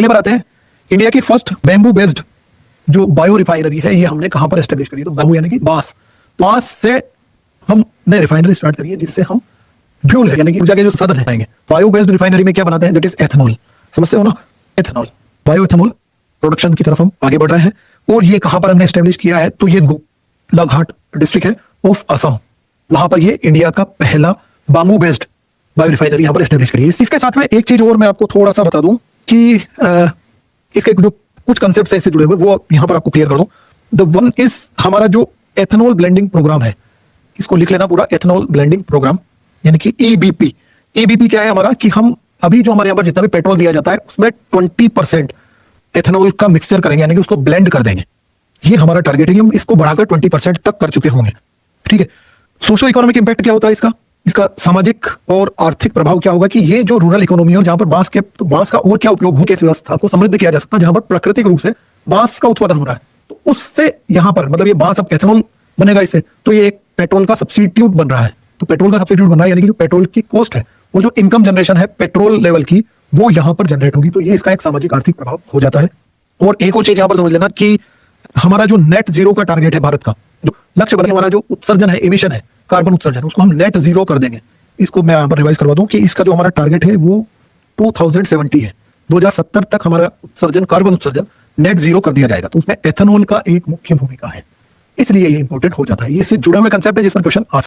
अगले बार आते हैं, इंडिया की फर्स्ट बैम्बू बेस्ड जो बायो रिफाइनरी है ये हमने कहां पर एस्टेब्लिश करी है? तो बैम्बू यानी कि बांस, बांस से हमने रिफाइनरी स्टार्ट करी है जिससे हम फ्यूल है यानी कि ऊर्जा के जो साधन है पाएंगे। बायो बेस्ड रिफाइनरी में क्या बनाते हैं? That is ethanol. समझते हो ना? एथेनॉल, बायो एथेनॉल प्रोडक्शन की तरफ हम आगे बढ़ रहे हैं। और ये कहां पर हमने एस्टेब्लिश किया है? तो ये गोलाघाट डिस्ट्रिक्ट है ऑफ असम, वहां पर ये इंडिया का पहला बैम्बू बेस्ड बायो रिफाइनरी यहां पर एस्टेब्लिश करी है। इसके साथ में एक चीज और मैं आपको थोड़ा सा बता दूं कि इसके जो कुछ कंसेप्ट ऐसे जुड़े हुए वो यहां पर आपको क्लियर कर दूं। द वन इज हमारा जो एथेनॉल ब्लेंडिंग प्रोग्राम है, इसको लिख लेना पूरा, एथेनॉल ब्लेंडिंग प्रोग्राम यानी कि ईबीपी। ईबीपी क्या है हमारा? कि हम अभी जो हमारे यहाँ पर जितना भी पेट्रोल दिया जाता है उसमें 20% एथेनॉल का मिक्सचर करेंगे यानी कि उसको ब्लेंड कर देंगे। ये हमारा टारगेट है कि हम इसको बढ़ाकर 20% तक कर चुके होंगे। ठीक है। सोशो इकोनॉमिक इंपैक्ट क्या होता है इसका? इसका सामाजिक और आर्थिक प्रभाव क्या होगा कि ये जो रूरल इकोनॉमी है और जहां पर बांस के, तो बांस का और क्या उपयोग हो, किस व्यवस्था को समृद्ध किया जा सकता है जहां पर प्राकृतिक रूप से बांस का उत्पादन हो रहा है, तो उससे यहां पर मतलब ये बांस अब एथेनॉल बनेगा इससे, तो ये एक पेट्रोल का सब्स्टिट्यूट बन रहा है। तो पेट्रोल का सब्स्टिट्यूट बन रहा है यानी कि जो पेट्रोल की कॉस्ट है वो जो इनकम जनरेशन है पेट्रोल लेवल की वो यहां पर जनरेट होगी। तो ये इसका एक सामाजिक आर्थिक प्रभाव हो जाता है। और एक और चीज यहां पर समझ लेना कि हमारा जो नेट जीरो का टारगेट है भारत का, जो लक्ष्य बना हमारा जो उत्सर्जन है, एमिशन है, कार्बन उत्सर्जन, उसको हम नेट जीरो कर देंगे। इसको मैं यहां पर रिवाइज करवा दूं कि इसका जो हमारा टारगेट है वो 2070 है, 2070 तक हमारा उत्सर्जन, कार्बन उत्सर्जन नेट जीरो कर दिया जाएगा। तो उसमें एथेनॉल का एक मुख्य भूमिका है, इसलिए ये इंपॉर्टेंट हो जाता है। ये इससे जुड़े हुए कंसेप्ट है जिस पर क्वेश्चन आ